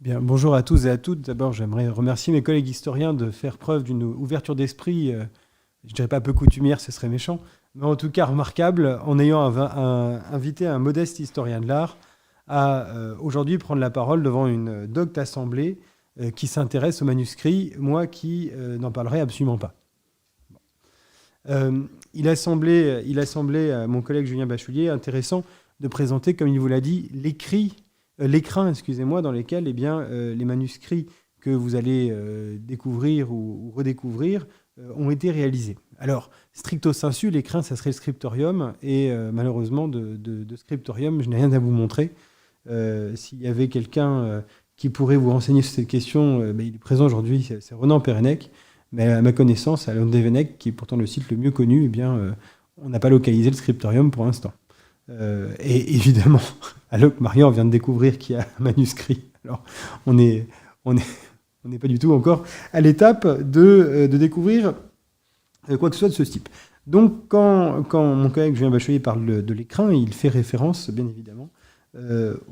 Bien, bonjour à tous et à toutes. D'abord, j'aimerais remercier mes collègues historiens de faire preuve d'une ouverture d'esprit, je dirais pas peu coutumière, ce serait méchant, mais en tout cas remarquable, en ayant invité un modeste historien de l'art à aujourd'hui prendre la parole devant une docte assemblée qui s'intéresse aux manuscrits, moi qui n'en parlerai absolument pas. Il a semblé à mon collègue Julien Bachelier intéressant de présenter, comme il vous l'a dit, l'écrin, excusez-moi, dans lesquels les manuscrits que vous allez découvrir ou redécouvrir ont été réalisés. Alors, stricto sensu, l'écrin, ça serait le scriptorium, et malheureusement, de scriptorium, je n'ai rien à vous montrer. S'il y avait quelqu'un qui pourrait vous renseigner sur cette question, il est présent aujourd'hui, c'est Ronan Perenec. Mais à ma connaissance, à Londévennec, qui est pourtant le site le mieux connu, on n'a pas localisé le scriptorium pour l'instant. Et évidemment, à Locmaria, on vient de découvrir qu'il y a un manuscrit. Alors, on n'est on est, on n'est pas du tout encore à l'étape de découvrir quoi que ce soit de ce type. Donc, quand mon collègue Julien Bachelier parle de l'écrin, il fait référence, bien évidemment,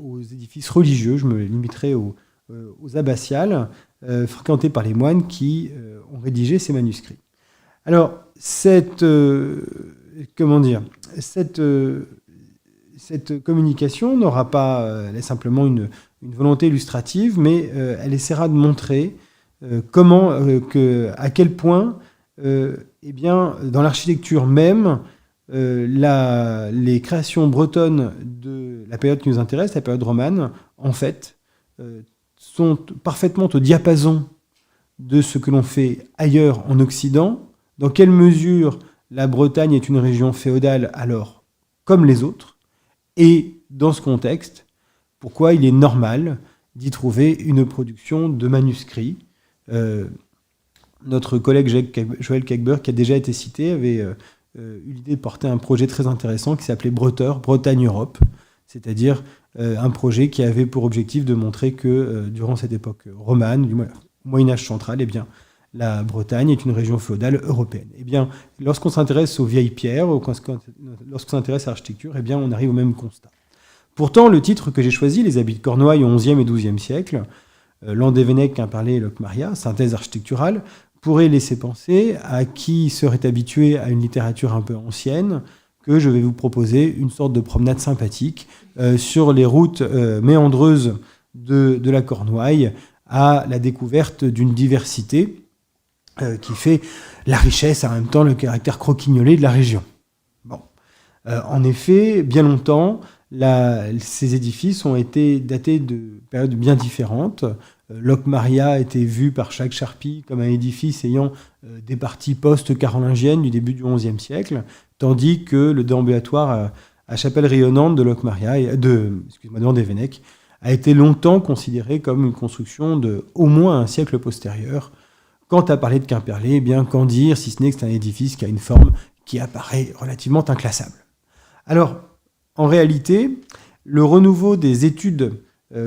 aux édifices religieux. Je me limiterai aux abbatiales, fréquentés par les moines qui ont rédigé ces manuscrits. Alors, comment dire, cette communication n'aura pas simplement une volonté illustrative, mais elle essaiera de montrer à quel point, dans l'architecture même, les créations bretonnes de la période qui nous intéresse, la période romane, en fait, sont parfaitement au diapason de ce que l'on fait ailleurs en Occident. Dans quelle mesure la Bretagne est une région féodale alors comme les autres, et dans ce contexte, pourquoi il est normal d'y trouver une production de manuscrits. Notre collègue Joël Kegber, qui a déjà été cité, avait eu l'idée de porter un projet très intéressant qui s'appelait Breteur, Bretagne Europe, c'est-à-dire un projet qui avait pour objectif de montrer que durant cette époque romane, du Moyen-Âge central, la Bretagne est une région féodale européenne. Lorsqu'on s'intéresse aux vieilles pierres, lorsqu'on s'intéresse à l'architecture, on arrive au même constat. Pourtant, le titre que j'ai choisi, Les habits de Cornouailles au XIe et XIIe siècle, Landévennec, Quimperlé et Locmaria, synthèse architecturale, pourrait laisser penser à qui serait habitué à une littérature un peu ancienne que je vais vous proposer une sorte de promenade sympathique sur les routes méandreuses de la Cornouaille à la découverte d'une diversité qui fait la richesse et en même temps le caractère croquignolé de la région. En effet, bien longtemps, ces édifices ont été datés de périodes bien différentes. Locmaria a été vu par Jacques Charpy comme un édifice ayant des parties post-carolingiennes du début du XIe siècle, tandis que le déambulatoire à chapelle rayonnante de Locmaria, de Landévennec, a été longtemps considéré comme une construction de au moins un siècle postérieur. Quant à parler de Quimperlé, qu'en dire si ce n'est que c'est un édifice qui a une forme qui apparaît relativement inclassable. Alors, en réalité, le renouveau des études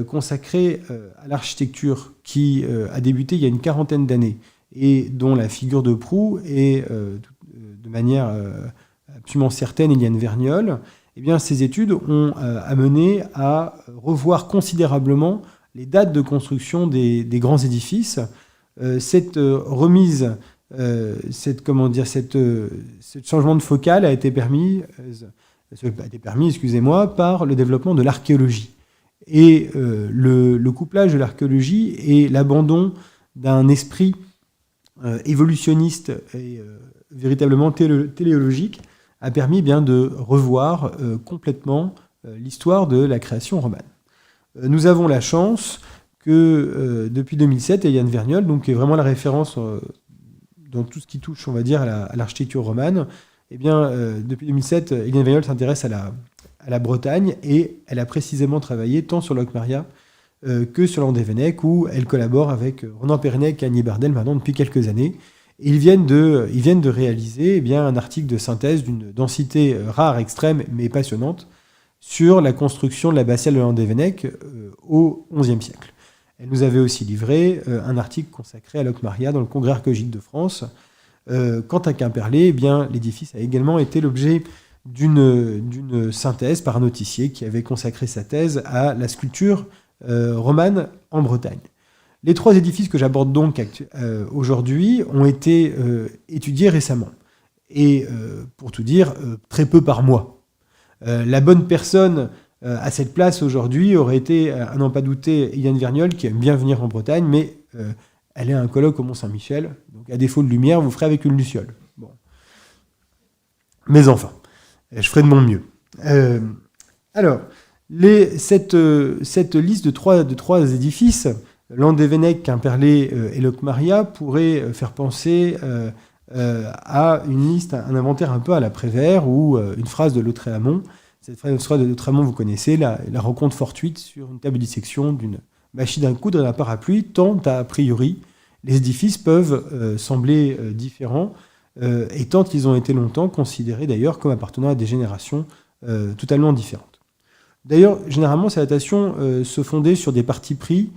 consacrées à l'architecture qui a débuté il y a une quarantaine d'années et dont la figure de proue est de manière absolument certaine Éliane Vergnol, ces études ont amené à revoir considérablement les dates de construction des grands édifices. Cette remise, ce changement de focal a été permis, par le développement de l'archéologie. Et le couplage de l'archéologie et l'abandon d'un esprit évolutionniste et véritablement téléologique a permis de revoir complètement l'histoire de la création romane. Nous avons la chance que depuis 2007, Éliane Vergnol, donc, qui est vraiment la référence dans tout ce qui touche, on va dire, à l'architecture romane, depuis 2007, Éliane Vergnol s'intéresse à la Bretagne et elle a précisément travaillé tant sur Locmaria que sur Landévennec, où elle collabore avec Ronan Perenec et Annie Bardel maintenant depuis quelques années. Et ils viennent de réaliser un article de synthèse d'une densité rare, extrême, mais passionnante, sur la construction de l'abbatiale de Landévennec au XIe siècle. Elle nous avait aussi livré un article consacré à Locmaria dans le Congrès archéologique de France. Quant à Quimperlé, l'édifice a également été l'objet d'une synthèse par un notancier qui avait consacré sa thèse à la sculpture romane en Bretagne. Les 3 édifices que j'aborde donc aujourd'hui ont été étudiés récemment. Et pour tout dire, très peu par mois. La bonne personne à cette place aujourd'hui aurait été, à n'en pas douter, Yann Vergnol, qui aime bien venir en Bretagne, mais elle est à un colloque au Mont-Saint-Michel. Donc à défaut de lumière, vous ferez avec une luciole. Bon. Mais enfin, je ferai de mon mieux. Alors, cette liste de trois édifices, Landévennec, Quimperlé et Locmaria, pourrait faire penser à une liste, un inventaire un peu à la Prévert ou une phrase de Lautréamont. Cette phrase de Lautréamont, vous connaissez, la rencontre fortuite sur une table de dissection d'une machine à coudre et d'un parapluie, tant a priori les édifices peuvent sembler différents, et tant ils ont été longtemps considérés d'ailleurs comme appartenant à des générations totalement différentes. D'ailleurs, généralement, ces datations se fondaient sur des partis pris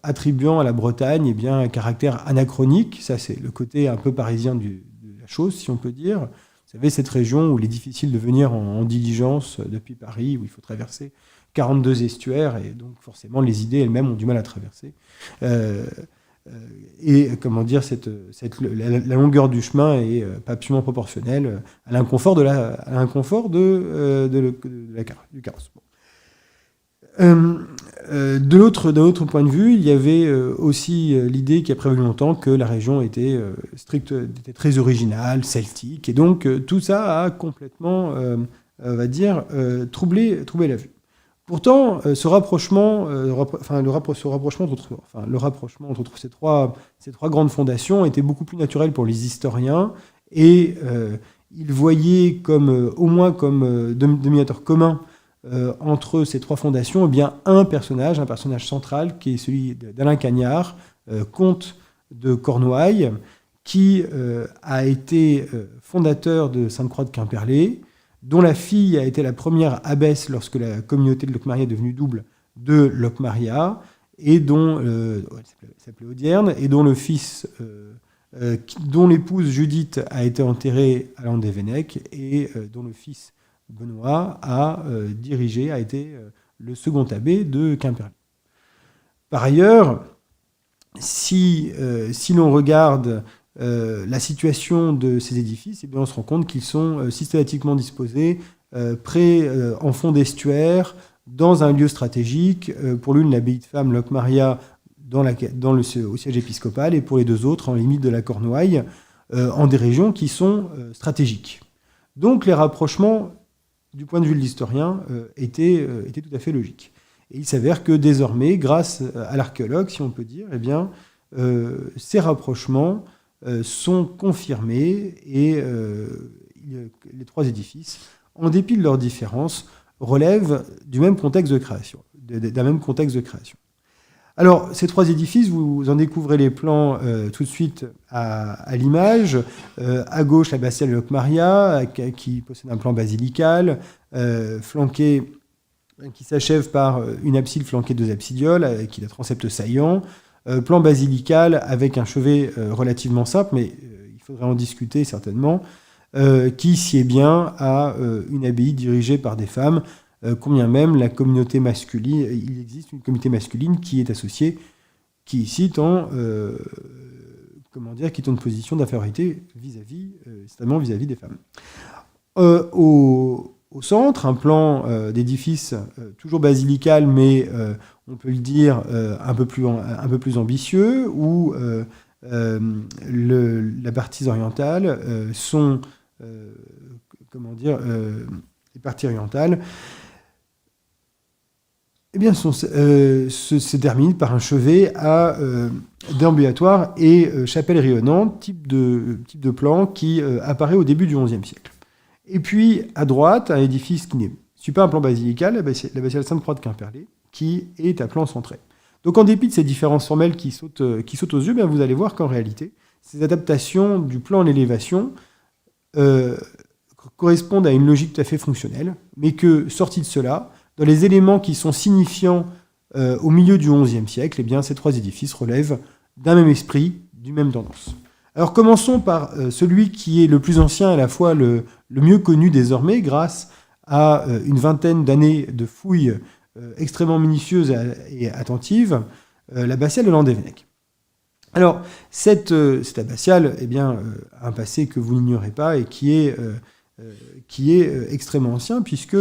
attribuant à la Bretagne un caractère anachronique. Ça, c'est le côté un peu parisien de la chose, si on peut dire. Vous savez, cette région où il est difficile de venir en diligence depuis Paris, où il faut traverser 42 estuaires, et donc forcément, les idées elles-mêmes ont du mal à traverser. Et comment dire, la longueur du chemin est pas absolument proportionnelle à l'inconfort du carrosse. Bon. D'un autre point de vue, il y avait aussi l'idée qui a prévalu longtemps que la région était très originale, celtique, et donc tout ça a complètement, on va dire, troublé la vue. Pourtant, le rapprochement entre ces trois grandes fondations était beaucoup plus naturel pour les historiens, et ils voyaient au moins comme dominateur commun entre ces 3 fondations, un personnage central, qui est celui d'Alain Cagnard, comte de Cornouailles, qui a été fondateur de Sainte-Croix de Quimperlé, dont la fille a été la première abbesse lorsque la communauté de Locmaria est devenue double de Locmaria, et dont elle s'appelait Audierne, et dont le fils, dont l'épouse Judith a été enterrée à Landévennec, et dont le fils Benoît a été le second abbé de Quimperlé. Par ailleurs, si l'on regarde la situation de ces édifices, on se rend compte qu'ils sont systématiquement disposés en fond d'estuaire, dans un lieu stratégique. Pour l'une, l'abbaye de Femmes, Locmaria, au siège épiscopal, et pour les 2 autres, en limite de la Cornouaille, en des régions qui sont stratégiques. Donc les rapprochements, du point de vue de l'historien, étaient tout à fait logiques. Et il s'avère que désormais, grâce à l'archéologue, si on peut dire, ces rapprochements sont confirmés, et les 3 édifices, en dépit de leurs différences, relèvent du même contexte de création, d'un même contexte de création. Alors, ces 3 édifices, vous en découvrez les plans tout de suite à l'image. À gauche, l'abbatiale de Locmaria, qui possède un plan basilical, qui s'achève par une abside flanquée de 2 absidioles, avec la transept saillant. Plan basilical avec un chevet relativement simple, mais il faudrait en discuter certainement, qui sied bien à une abbaye dirigée par des femmes, combien même la communauté masculine, il existe une communauté masculine qui est associée, qui ici tend une position d'infériorité certainement vis-à-vis des femmes. Au centre, un plan d'édifice toujours basilical, mais on peut le dire un peu plus ambitieux, où la partie orientale les parties orientales se terminent par un chevet à déambulatoire et chapelle rayonnante, type de plan qui apparaît au début du XIe siècle. Et puis, à droite, un édifice qui n'est pas un plan basilical, l'abbatiale Sainte-Croix de Quimperlé, qui est à plan centré. Donc, en dépit de ces différences formelles qui sautent aux yeux, vous allez voir qu'en réalité, ces adaptations du plan à l'élévation correspondent à une logique tout à fait fonctionnelle, mais que, sorti de cela, dans les éléments qui sont signifiants au milieu du XIe siècle, ces 3 édifices relèvent d'un même esprit, d'une même tendance. Alors commençons par celui qui est le plus ancien, à la fois le mieux connu désormais, grâce à une vingtaine d'années de fouilles extrêmement minutieuse et attentive, l'abbatiale de Landévennec. Alors, cette abbatiale a un passé que vous n'ignorez pas et qui est extrêmement ancien, puisque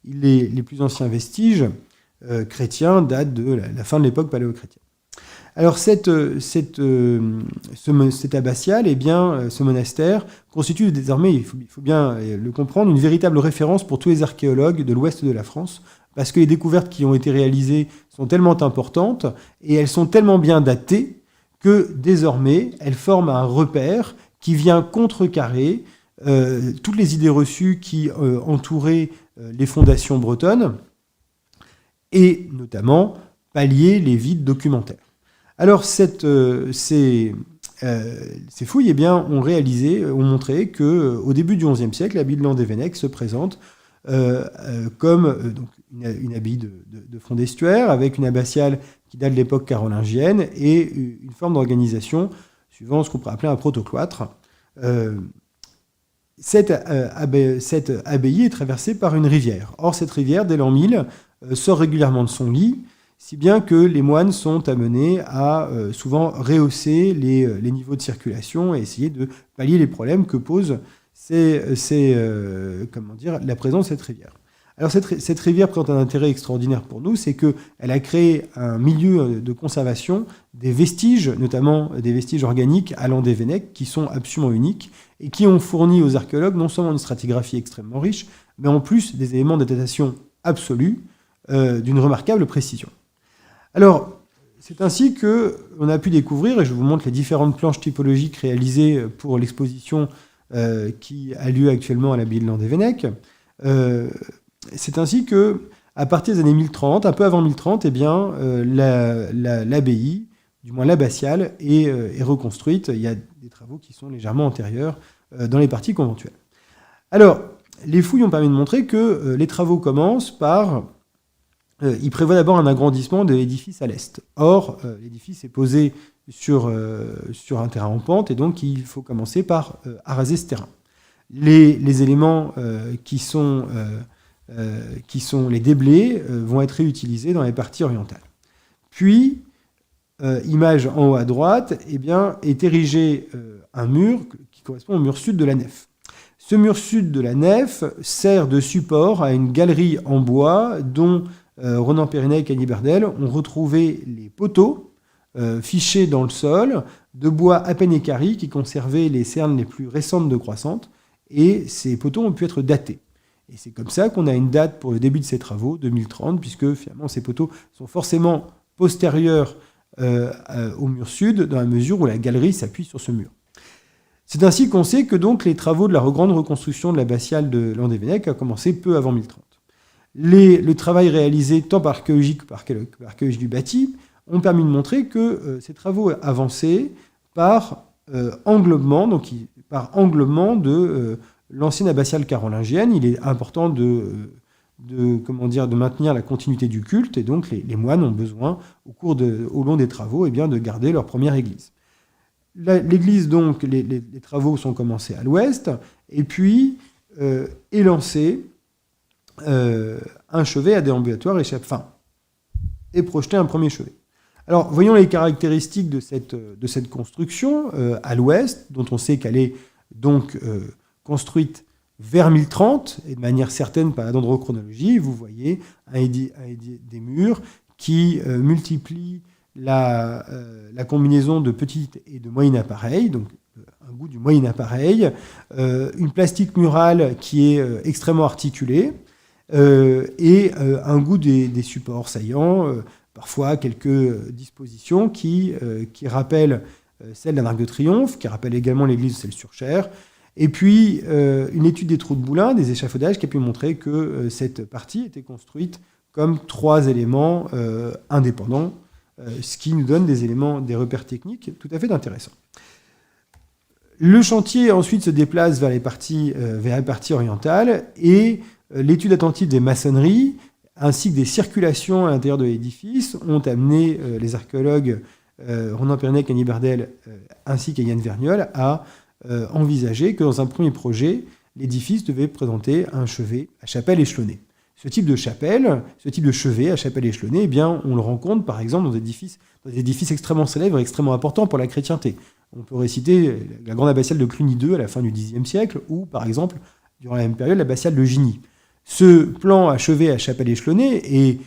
les plus anciens vestiges chrétiens datent de la fin de l'époque paléochrétienne. Alors cette abbatiale, ce monastère, constitue désormais, il faut bien le comprendre, une véritable référence pour tous les archéologues de l'ouest de la France, parce que les découvertes qui ont été réalisées sont tellement importantes et elles sont tellement bien datées que désormais elles forment un repère qui vient contrecarrer toutes les idées reçues qui entouraient les fondations bretonnes et notamment pallier les vides documentaires. Alors ces fouilles ont montré qu'au début du XIe siècle, l'abbaye de Landévennec se présente comme une abbaye de front d'estuaire avec une abbatiale qui date de l'époque carolingienne et une forme d'organisation suivant ce qu'on pourrait appeler un protocloître. Cette abbaye est traversée par une rivière. Or, cette rivière, dès l'an 1000, sort régulièrement de son lit, si bien que les moines sont amenés à souvent rehausser les niveaux de circulation et essayer de pallier les problèmes que pose la présence de cette rivière. Alors cette rivière présente un intérêt extraordinaire pour nous, c'est qu'elle a créé un milieu de conservation des vestiges, notamment des vestiges organiques à Landévennec, qui sont absolument uniques et qui ont fourni aux archéologues non seulement une stratigraphie extrêmement riche, mais en plus des éléments de datation absolue d'une remarquable précision. Alors, c'est ainsi qu'on a pu découvrir, et je vous montre les différentes planches typologiques réalisées pour l'exposition qui a lieu actuellement à l'abbaye de Landévennec. C'est ainsi qu'à partir des années 1030, un peu avant 1030, l'abbaye, du moins l'abbatiale, est reconstruite. Il y a des travaux qui sont légèrement antérieurs dans les parties conventuelles. Alors, les fouilles ont permis de montrer que les travaux commencent par... il prévoit d'abord un agrandissement de l'édifice à l'est. Or, l'édifice est posé sur un terrain en pente, et donc il faut commencer par araser ce terrain. Les éléments qui sont les déblais vont être réutilisés dans les parties orientales. Puis, image en haut à droite, est érigé un mur qui correspond au mur sud de la nef. Ce mur sud de la nef sert de support à une galerie en bois dont Ronan Périnec et Annie Berdel ont retrouvé les poteaux fichés dans le sol, de bois à peine équarri qui conservaient les cernes les plus récentes de croissante, et ces poteaux ont pu être datés. Et c'est comme ça qu'on a une date pour le début de ces travaux, 2030, puisque finalement ces poteaux sont forcément postérieurs au mur sud, dans la mesure où la galerie s'appuie sur ce mur. C'est ainsi qu'on sait que donc les travaux de la grande reconstruction de l'abbatiale de Landévennec a commencé peu avant 1030. Le travail réalisé tant par l'archéologie que par l'archéologie du bâti ont permis de montrer que ces travaux avançaient par englobement de l'ancienne abbatiale carolingienne. Il est important de maintenir la continuité du culte, et donc les moines ont besoin, au long des travaux, de garder leur première église. L'église, donc, les travaux sont commencés à l'ouest, et puis est lancé un chevet à déambulatoire et projeté un premier chevet. Alors, voyons les caractéristiques de cette construction à l'ouest, dont on sait qu'elle est donc construite vers 1030, et de manière certaine par la dendrochronologie. Vous voyez des murs qui multiplient la combinaison de petits et de moyens appareils, donc un goût du moyen appareil, une plastique murale qui est extrêmement articulée, et un goût des supports saillants, parfois quelques dispositions qui rappellent celle d'un arc de triomphe, qui rappelle également l'église de Celles-sur-Cher, et puis une étude des trous de boulin, des échafaudages, qui a pu montrer que cette partie était construite comme 3 éléments indépendants, ce qui nous donne des repères techniques tout à fait intéressants. Le chantier ensuite se déplace vers la partie orientale, et l'étude attentive des maçonneries ainsi que des circulations à l'intérieur de l'édifice ont amené les archéologues Ronan Périnec, Annie Berdel ainsi qu'Yann Vergnol à envisager que dans un premier projet, l'édifice devait présenter un chevet à chapelle échelonnée. ce type de chapelle, ce type de chevet à chapelle échelonnée, eh bien, on le rencontre par exemple dans des édifices extrêmement célèbres et extrêmement importants pour la chrétienté. On peut réciter la grande abbatiale de Cluny II à la fin du Xe siècle, ou par exemple, durant la même période, l'abbatiale de Gigny. Ce plan à chevet à chapelle échelonnée est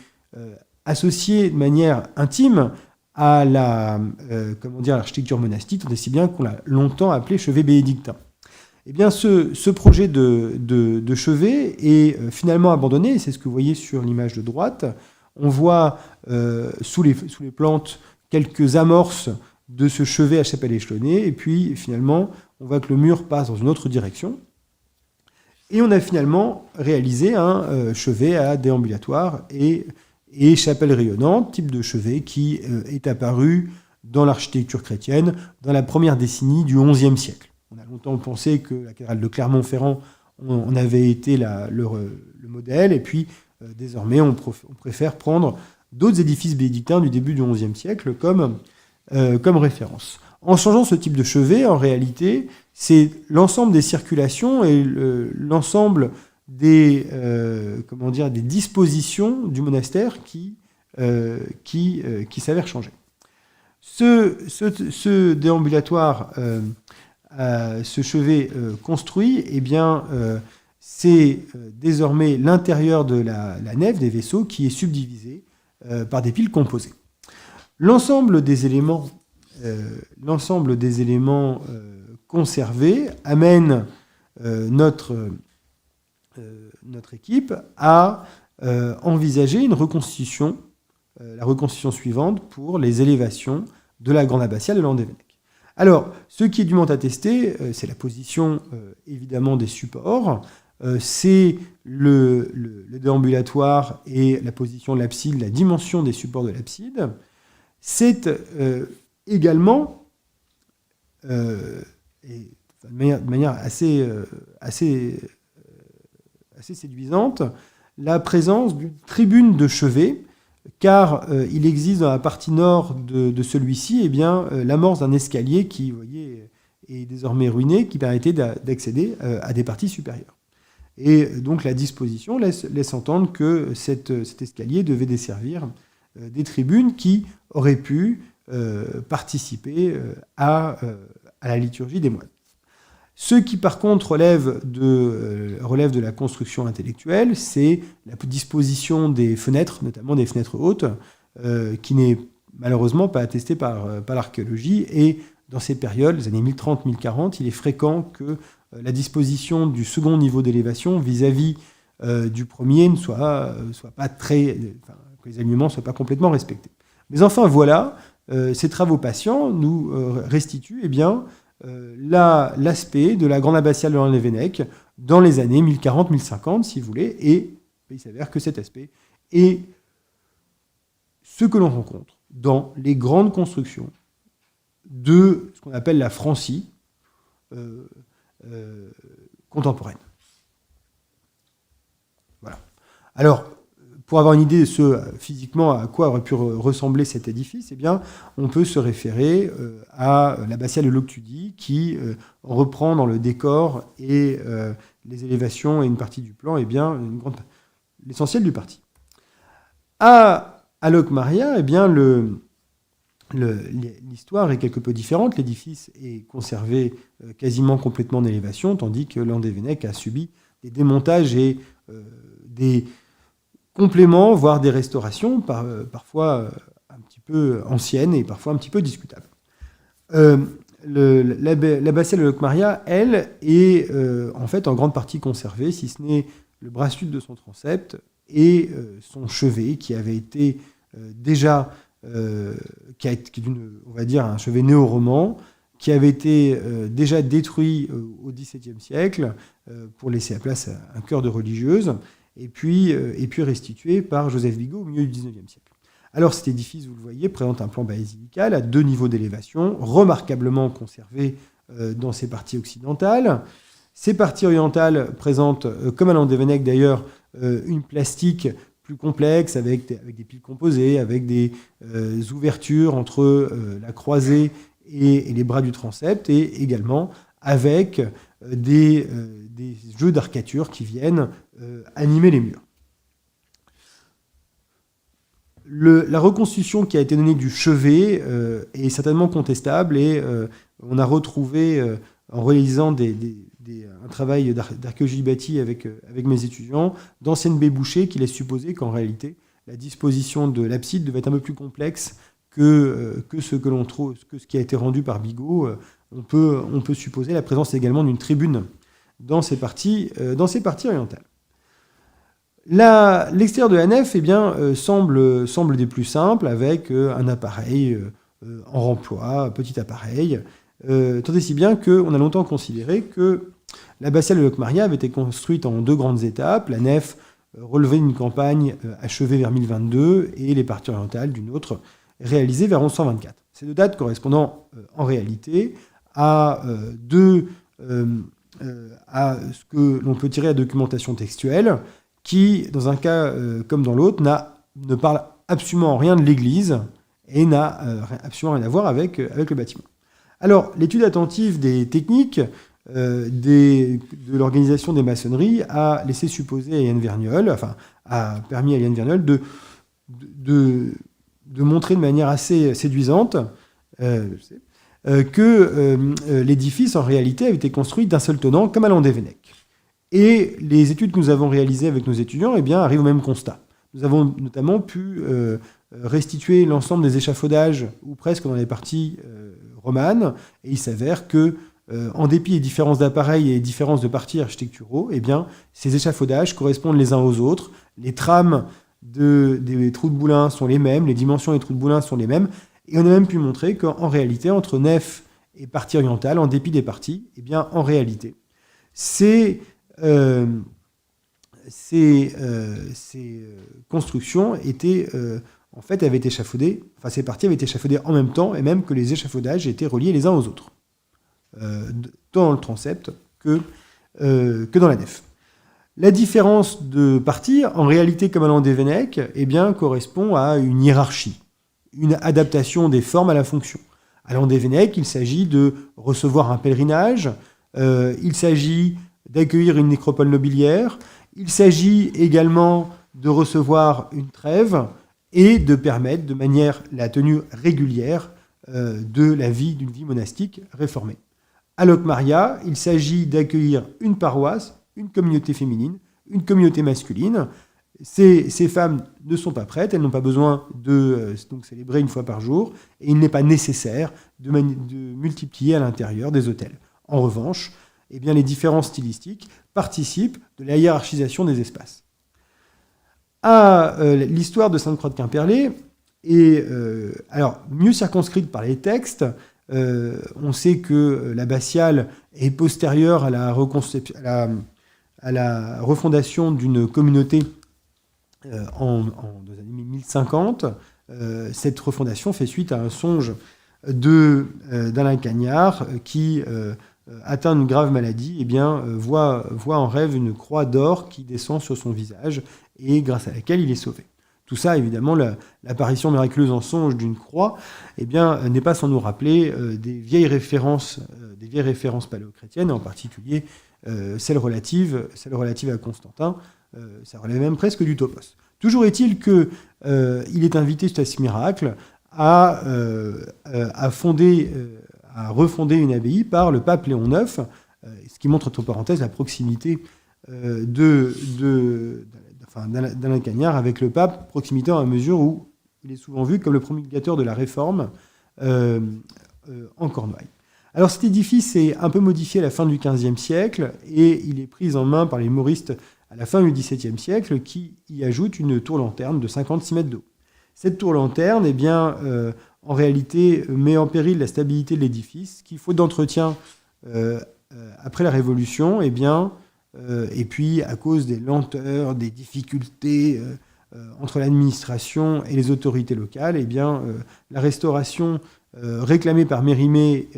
associé de manière intime à l'architecture monastique, tant et si bien qu'on l'a longtemps appelé chevet bénédictin. Eh bien, ce projet de chevet est finalement abandonné, et c'est ce que vous voyez sur l'image de droite. On voit sous les plantes quelques amorces de ce chevet à chapelle échelonnée, et puis finalement, on voit que le mur passe dans une autre direction. Et on a finalement réalisé un chevet à déambulatoire et chapelle rayonnante, type de chevet qui est apparu dans l'architecture chrétienne dans la première décennie du XIe siècle. On a longtemps pensé que la cathédrale de Clermont-Ferrand en avait été le modèle, et puis désormais on préfère prendre d'autres édifices bénédictins du début du XIe siècle comme référence. En changeant ce type de chevet, en réalité, c'est l'ensemble des circulations et l'ensemble des dispositions du monastère qui s'avèrent changer. Ce déambulatoire, ce chevet construit, eh bien, c'est désormais l'intérieur de la nef des vaisseaux qui est subdivisé par des piles composées. L'ensemble des éléments conservés amène notre équipe à envisager une reconstitution, la reconstitution suivante pour les élévations de la grande abbatiale de Landévennec. Alors, ce qui est dûment attesté, c'est la position évidemment des supports, c'est le déambulatoire et la position de l'abside, la dimension des supports de l'abside. C'est également, et de manière assez séduisante, la présence d'une tribune de chevet, car il existe dans la partie nord de celui-ci eh bien, l'amorce d'un escalier qui, vous voyez, est désormais ruiné, qui permettait d'accéder à des parties supérieures. Et donc la disposition laisse entendre que cet escalier devait desservir des tribunes qui auraient pu participer à la liturgie des moines. Ce qui, par contre, relève de la construction intellectuelle, c'est la disposition des fenêtres, notamment des fenêtres hautes, qui n'est malheureusement pas attestée par l'archéologie. Et dans ces périodes, les années 1030-1040, il est fréquent que la disposition du second niveau d'élévation vis-à-vis du premier ne soit pas que les alignements ne soient pas complètement respectés. Mais enfin, voilà, ces travaux patients nous restituent eh bien, l'aspect de la grande abbatiale de Landévennec dans les années 1040-1050, si vous voulez, et il s'avère que cet aspect est ce que l'on rencontre dans les grandes constructions de ce qu'on appelle la Francie contemporaine. Voilà. Alors, pour avoir une idée de physiquement à quoi aurait pu ressembler cet édifice, eh bien, on peut se référer à l'abbatiale de Loctudie qui reprend dans le décor et les élévations et une partie du plan, eh bien, l'essentiel du parti. À Locmaria, eh bien, l'histoire est quelque peu différente. L'édifice est conservé quasiment complètement en élévation, tandis que Landévennec a subi des démontages et des compléments, voire des restaurations, parfois un petit peu anciennes et parfois un petit peu discutables. L'abbatiale de Locmaria, elle, est en fait en grande partie conservée, si ce n'est le bras sud de son transept et son chevet, qui avait été déjà, qui est on va dire un chevet néo-roman, qui avait été déjà détruit au XVIIe siècle pour laisser la place à un chœur de religieuses, et puis restitué par Joseph Bigot au milieu du XIXe siècle. Alors cet édifice, vous le voyez, présente un plan basilical à 2 niveaux d'élévation, remarquablement conservé dans ses parties occidentales. Ces parties orientales présentent, comme à Landévennec d'ailleurs, une plastique plus complexe, avec des piles composées, avec des ouvertures entre la croisée et les bras du transept, et également avec des jeux d'arcatures qui viennent animer les murs. La reconstitution qui a été donnée du chevet est certainement contestable et on a retrouvé, en réalisant un travail d'archéologie du bâti avec mes étudiants, d'anciennes baies bouchées qui laissent supposer qu'en réalité, la disposition de l'abside devait être un peu plus complexe que ce que l'on trouve, que ce qui a été rendu par Bigot. On peut supposer la présence également d'une tribune dans ces parties orientales. L'extérieur de la nef semble des plus simples, avec un appareil en remploi, petit appareil, tant et si bien qu'on a longtemps considéré que l'abbatiale de Locmaria avait été construite en 2 grandes étapes, la nef relevée d'une campagne achevée vers 1022 et les parties orientales d'une autre réalisée vers 1124. Ces 2 dates correspondant en réalité à ce que l'on peut tirer à documentation textuelle, qui, dans un cas comme dans l'autre, ne parle absolument rien de l'Église et n'a absolument rien à voir avec le bâtiment. Alors, l'étude attentive des techniques de l'organisation des maçonneries a laissé supposer à Yann Verniolle, a permis à Yann Verniolle de montrer de manière assez séduisante que l'édifice, en réalité, avait été construit d'un seul tenant, comme à Landévennec. Et les études que nous avons réalisées avec nos étudiants arrivent au même constat. Nous avons notamment pu restituer l'ensemble des échafaudages, ou presque dans les parties romanes, et il s'avère que, en dépit des différences d'appareils et des différences de parties architecturaux, ces échafaudages correspondent les uns aux autres. Les trames des trous de boulins sont les mêmes, les dimensions des trous de boulins sont les mêmes, et on a même pu montrer qu'en réalité, entre nef et partie orientale, en dépit des parties, en réalité, ces constructions avaient été échafaudées, ces parties avaient été échafaudées en même temps, et même que les échafaudages étaient reliés les uns aux autres, tant dans le transept que dans la nef. La différence de parties, en réalité, comme à Landévennec, correspond à une hiérarchie, une adaptation des formes à la fonction. À Landévennec, il s'agit de recevoir un pèlerinage, il s'agit d'accueillir une nécropole nobiliaire, il s'agit également de recevoir une trêve et de permettre de manière la tenue régulière d'une vie monastique réformée. À Locmaria, il s'agit d'accueillir une paroisse, une communauté féminine, une communauté masculine. Ces femmes ne sont pas prêtes, elles n'ont pas besoin de célébrer une fois par jour, et il n'est pas nécessaire de multiplier à l'intérieur des autels. En revanche, les différences stylistiques participent de la hiérarchisation des espaces. L'histoire de Sainte-Croix de Quimperlé est mieux circonscrite par les textes. On sait que l'abbatiale est postérieure à la refondation d'une communauté dans les années 1050. Cette refondation fait suite à un songe d'Alain Cagnard qui, atteint d'une grave maladie, voit en rêve une croix d'or qui descend sur son visage et grâce à laquelle il est sauvé. Tout ça, évidemment, l'apparition miraculeuse en songe d'une croix, n'est pas sans nous rappeler des vieilles références paléochrétiennes, en particulier celle relative à Constantin. Ça relève même presque du topos. Toujours est-il qu'il est invité, suite à ce miracle, à refonder une abbaye par le pape Léon IX, ce qui montre, entre parenthèses, la proximité d'Alain Cagnard avec le pape, proximité à mesure où il est souvent vu comme le promulgateur de la réforme en Cornouailles. Alors cet édifice est un peu modifié à la fin du XVe siècle et il est pris en main par les mauristes à la fin du XVIIe siècle qui y ajoutent une tour-lanterne de 56 mètres de haut. Cette tour-lanterne, en réalité, met en péril la stabilité de l'édifice qui, faute d'entretien après la Révolution, et puis à cause des lenteurs, des difficultés entre l'administration et les autorités locales, la restauration réclamée par Mérimée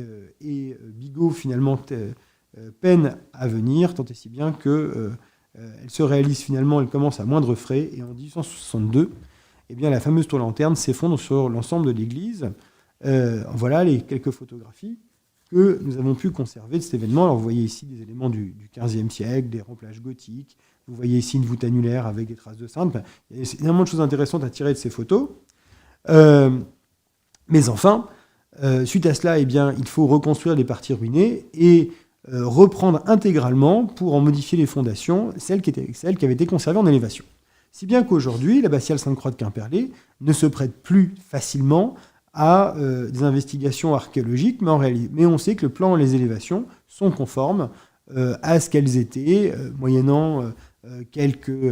et Bigot finalement peine à venir, tant et si bien que elle se réalise finalement, elle commence à moindre frais, et en 1862, la fameuse tour-lanterne s'effondre sur l'ensemble de l'église. Voilà les quelques photographies que nous avons pu conserver de cet événement. Alors vous voyez ici des éléments du XVe siècle, des remplages gothiques, Vous voyez ici une voûte annulaire avec des traces de cintre. Il y a énormément de choses intéressantes à tirer de ces photos. Mais enfin, suite à cela, eh bien, il faut reconstruire les parties ruinées et reprendre intégralement, pour en modifier les fondations, celles qui avaient été conservées en élévation. Si bien qu'aujourd'hui, l'abbatiale Sainte-Croix de Quimperlé ne se prête plus facilement à des investigations archéologiques, mais on sait que le plan et les élévations sont conformes à ce qu'elles étaient, moyennant quelques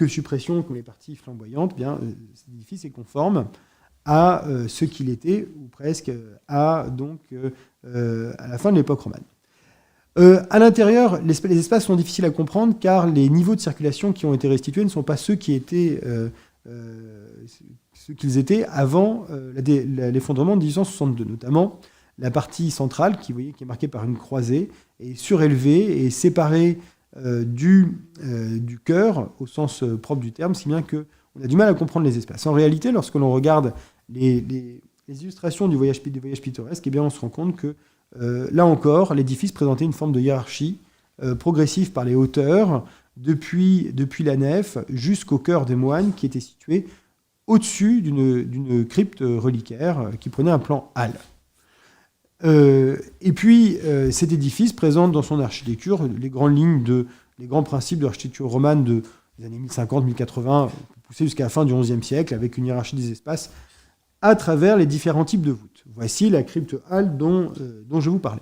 suppressions comme les parties flamboyantes. Bien, cet édifice est conforme à ce qu'il était, ou presque, à la fin de l'époque romane. À l'intérieur, les espaces sont difficiles à comprendre car les niveaux de circulation qui ont été restitués ne sont pas ceux qu'ils étaient avant l'effondrement de 1862. Notamment, la partie centrale, qui est marquée par une croisée, est surélevée et séparée du chœur, au sens propre du terme, si bien qu'on a du mal à comprendre les espaces. En réalité, lorsque l'on regarde les illustrations des voyages pittoresques, eh bien, on se rend compte que là encore, l'édifice présentait une forme de hiérarchie progressive par les hauteurs, depuis la nef jusqu'au chœur des moines, qui était situé au-dessus d'une crypte reliquaire qui prenait un plan halle. Et puis, cet édifice présente dans son architecture les grands principes de l'architecture romane des années 1050-1080, poussés jusqu'à la fin du XIe siècle, avec une hiérarchie des espaces à travers les différents types de voûtes. Voici la crypte halle dont je vous parlais.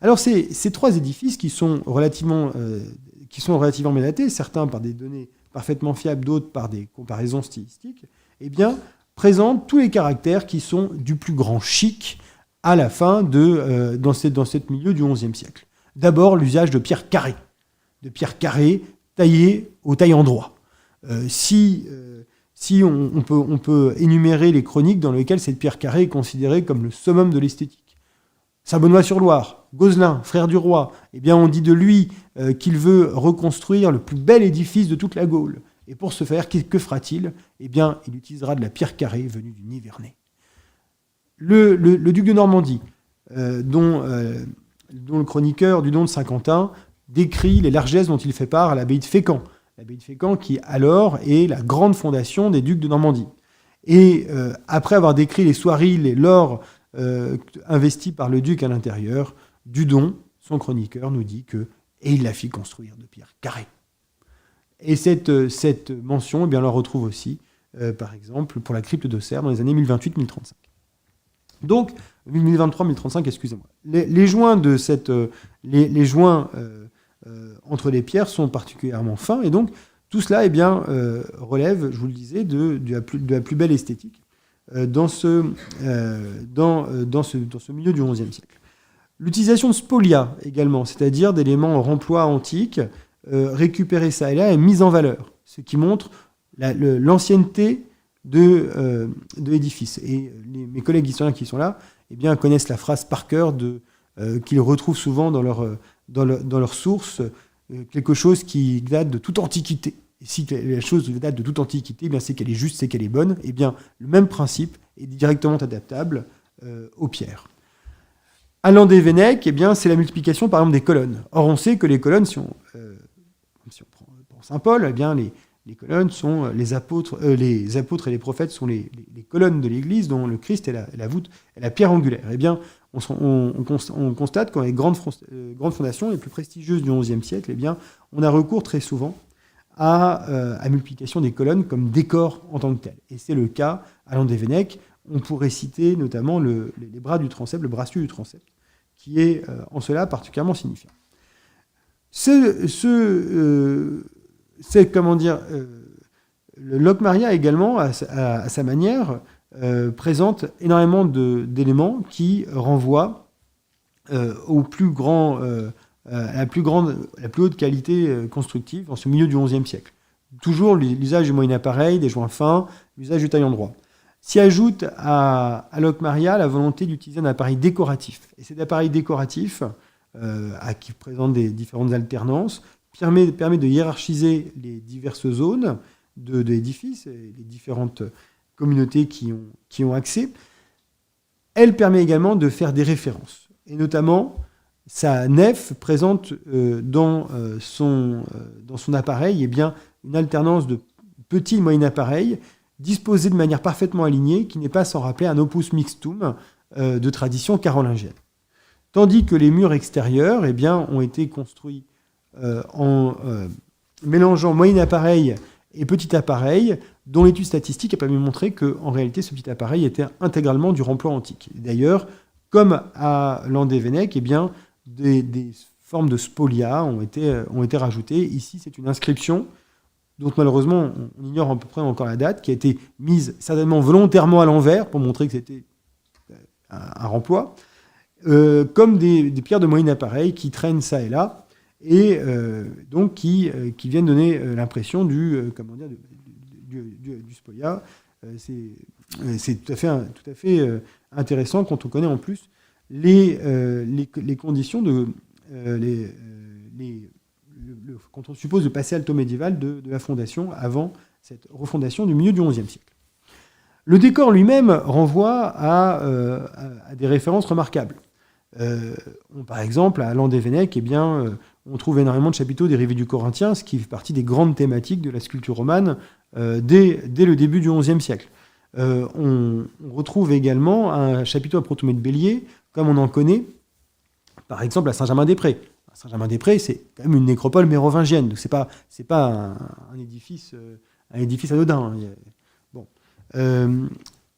Alors, ces trois édifices qui sont relativement bien datés, certains par des données parfaitement fiables, d'autres par des comparaisons stylistiques, eh bien, présentent tous les caractères qui sont du plus grand chic à la fin dans ce milieu du XIe siècle. D'abord, l'usage de pierres carrées taillées au taille-endroit. Si on peut énumérer les chroniques dans lesquelles cette pierre carrée est considérée comme le summum de l'esthétique. Saint-Benoît-sur-Loire, Gozlin, frère du roi, eh bien on dit de lui qu'il veut reconstruire le plus bel édifice de toute la Gaule. Et pour ce faire, que fera-t-il ? Eh bien, il utilisera de la pierre carrée venue du Nivernais. Le duc de Normandie, dont le chroniqueur du don de Saint-Quentin décrit les largesses dont il fait part à l'abbaye de Fécamp. L'abbaye de Fécamp qui, alors, est la grande fondation des ducs de Normandie. Et après avoir décrit les soieries, l'or investi par le duc à l'intérieur, Dudon, son chroniqueur, nous dit que « et il la fit construire de pierre carrée ». Et cette mention, eh bien, on la retrouve aussi, par exemple, pour la crypte d'Auxerre dans les années 1028-1035. Donc, 1023-1035, excusez-moi. Les joints entre les pierres sont particulièrement fins, et donc tout cela eh bien, relève, je vous le disais, de la plus belle esthétique dans ce milieu du XIe siècle. L'utilisation de spolia également, c'est-à-dire d'éléments en remploi antique, récupérés ça et là et mis en valeur, ce qui montre l'ancienneté de l'édifice. Et mes collègues historiens qui sont là eh bien, connaissent la phrase par cœur qu'ils retrouvent souvent dans leurs sources, quelque chose qui date de toute antiquité. Et si la chose date de toute antiquité, eh bien, c'est qu'elle est juste, c'est qu'elle est bonne. Eh bien, le même principe est directement adaptable aux pierres. À Landévennec, eh bien, c'est la multiplication, par exemple, des colonnes. Or, on sait que les colonnes, si on prend Saint-Paul, eh bien, les colonnes sont les apôtres et les prophètes sont les colonnes de l'Église, dont le Christ est la voûte, est la pierre angulaire. Eh bien, on constate qu'en les grandes fondations les plus prestigieuses du XIe siècle, eh bien, on a recours très souvent à la multiplication des colonnes comme décor en tant que tel. Et c'est le cas à Landévennec. On pourrait citer notamment les bras du transept, le brassus du transept, qui est en cela particulièrement signifiant. Le Locmaria également, à sa manière, présente énormément d'éléments qui renvoient à la plus haute qualité constructive dans ce milieu du XIe siècle. Toujours l'usage du moyen appareil, des joints fins, l'usage du taille-endroit. S'y ajoute à Locmaria la volonté d'utiliser un appareil décoratif. Et cet appareil décoratif, qui présente des différentes alternances, permet de hiérarchiser les diverses zones de l'édifice et les différentes communautés qui ont accès. Elle permet également de faire des références, et notamment sa nef présente dans son appareil une alternance de petits et moyens appareils disposés de manière parfaitement alignée, qui n'est pas sans rappeler un opus mixtum de tradition carolingienne. Tandis que les murs extérieurs ont été construits en mélangeant moyen appareil et petit appareil, dont l'étude statistique a permis de montrer qu'en réalité, ce petit appareil était intégralement du remploi antique. D'ailleurs, comme à Landévennec, des formes de spolia ont été rajoutées. Ici, c'est une inscription dont malheureusement, on ignore à peu près encore la date, qui a été mise certainement volontairement à l'envers pour montrer que c'était un remploi, comme des pierres de moyen appareil qui traînent ça et là, et donc qui viennent donner l'impression du spolia. C'est tout à fait intéressant quand on connaît en plus les conditions quand on suppose le passé alto-médiéval de la fondation avant cette refondation du milieu du XIe siècle. Le décor lui-même renvoie à des références remarquables. Par exemple, à Landévennec, on trouve énormément de chapiteaux dérivés du corinthien, ce qui fait partie des grandes thématiques de la sculpture romane dès le début du XIe siècle. On retrouve également un chapiteau à protomètre bélier, comme on en connaît, par exemple, à Saint-Germain-des-Prés. Saint-Germain-des-Prés, c'est quand même une nécropole mérovingienne, donc c'est pas un édifice anodin. Bon.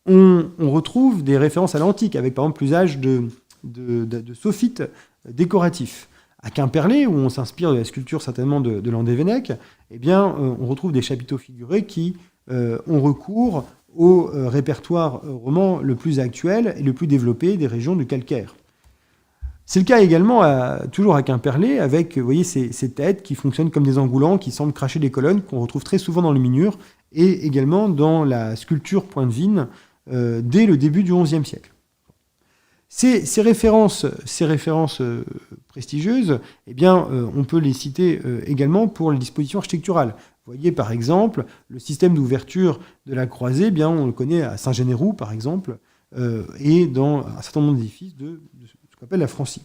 On retrouve des références à l'antique, avec par exemple l'usage de sophites décoratifs. À Quimperlé, où on s'inspire de la sculpture certainement de Landévennec, on retrouve des chapiteaux figurés qui ont recours au répertoire roman le plus actuel et le plus développé des régions du calcaire. C'est le cas également toujours à Quimperlé, avec ces têtes qui fonctionnent comme des engoulants, qui semblent cracher des colonnes, qu'on retrouve très souvent dans le minure, et également dans la sculpture point de vigne dès le début du XIe siècle. Ces références prestigieuses, on peut les citer également pour les dispositions architecturales. Vous voyez par exemple le système d'ouverture de la croisée, on le connaît à Saint-Généroux par exemple, et dans un certain nombre d'édifices de ce qu'on appelle la Francie.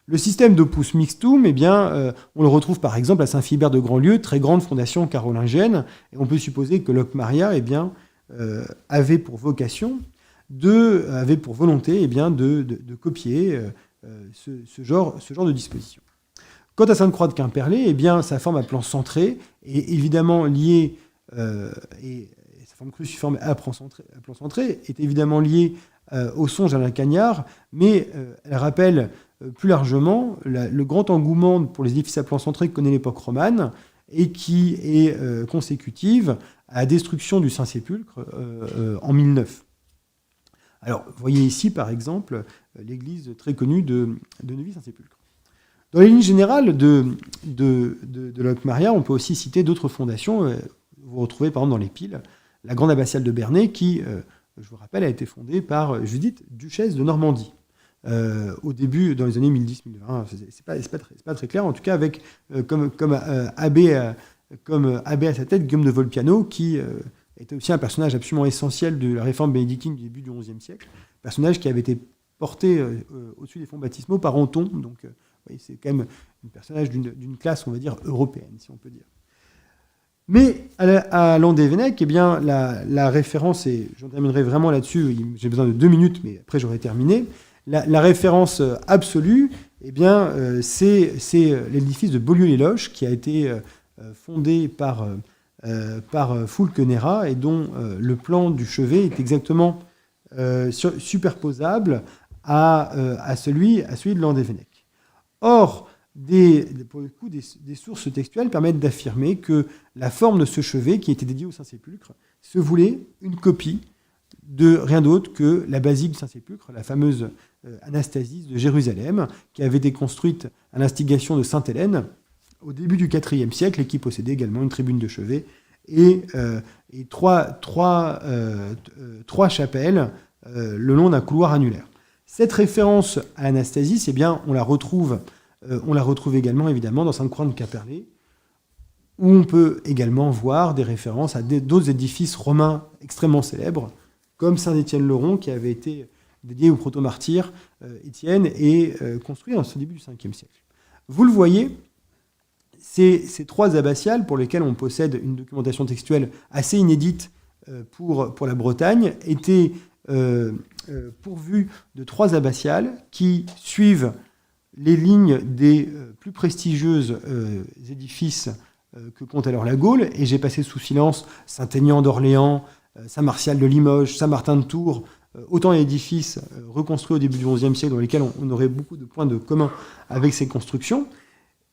Le système d'opus mixtum, on le retrouve par exemple à Saint-Philbert de Grandlieu, très grande fondation carolingienne, et on peut supposer que Locmaria avait pour volonté de copier ce genre de disposition. Quant à Sainte-Croix de Quimperlé, sa forme à plan centré est évidemment liée, et sa forme cruciforme à plan centré est évidemment liée au songe d'Alain Cagnard, mais elle rappelle plus largement le grand engouement pour les édifices à plan centré que connaît l'époque romane et qui est consécutive à la destruction du Saint-Sépulcre en 1009. Alors, vous voyez ici, par exemple, l'église très connue de Neuville-Saint-Sépulcre. Dans les lignes générales de Locmaria, on peut aussi citer d'autres fondations. Vous retrouvez, par exemple, dans les piles, la grande abbatiale de Bernay, qui, je vous rappelle, a été fondée par Judith, duchesse de Normandie, au début, dans les années 1010-1020. C'est pas très clair, en tout cas, avec comme abbé à sa tête, Guillaume de Volpiano, qui était aussi un personnage absolument essentiel de la réforme bénédictine du début du XIe siècle, personnage qui avait été porté au-dessus des fonds baptismaux par Anton, donc c'est quand même un personnage d'une classe, on va dire, européenne, si on peut dire. Mais à Landévennec, la référence, et j'en terminerai vraiment là-dessus, j'ai besoin de 2 minutes, mais après j'aurai terminé, la référence absolue, c'est l'édifice de Beaulieu-les-Loches, qui a été fondé par Fulquenera et dont le plan du chevet est exactement superposable à celui de Landévennec. Or, pour le coup, des sources textuelles permettent d'affirmer que la forme de ce chevet, qui était dédié au Saint-Sépulcre, se voulait une copie de rien d'autre que la basilique du Saint-Sépulcre, la fameuse Anastasis de Jérusalem, qui avait été construite à l'instigation de Sainte Hélène au début du IVe siècle, et qui possédait également une tribune de chevet et trois chapelles le long d'un couloir annulaire. Cette référence à Anastasis, on la retrouve également évidemment dans Sainte-Croix de Quimperlé, où on peut également voir des références à d'autres édifices romains extrêmement célèbres, comme Saint-Étienne-le-Rond, qui avait été dédié au proto-martyr Étienne est construit en ce début du 5e siècle. Vous le voyez, ces 3 abbatiales, pour lesquelles on possède une documentation textuelle assez inédite pour la Bretagne, étaient pourvues de 3 abbatiales qui suivent les lignes des plus prestigieuses édifices que compte alors la Gaule, et j'ai passé sous silence Saint-Aignan d'Orléans, Saint-Martial de Limoges, Saint-Martin de Tours, autant d'édifices reconstruits au début du XIe siècle dans lesquels on aurait beaucoup de points de commun avec ces constructions.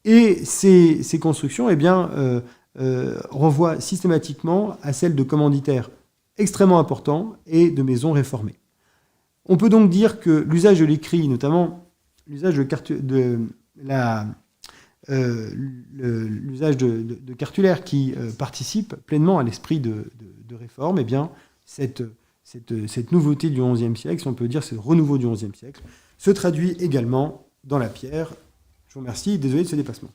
Et ces constructions renvoient systématiquement à celles de commanditaires extrêmement importants et de maisons réformées. On peut donc dire que l'usage de l'écrit, notamment l'usage l'usage de cartulaires qui participe pleinement à l'esprit de réforme, cette nouveauté du XIe siècle, si on peut dire ce renouveau du XIe siècle, se traduit également dans la pierre. Je vous remercie, désolé de ce dépassement.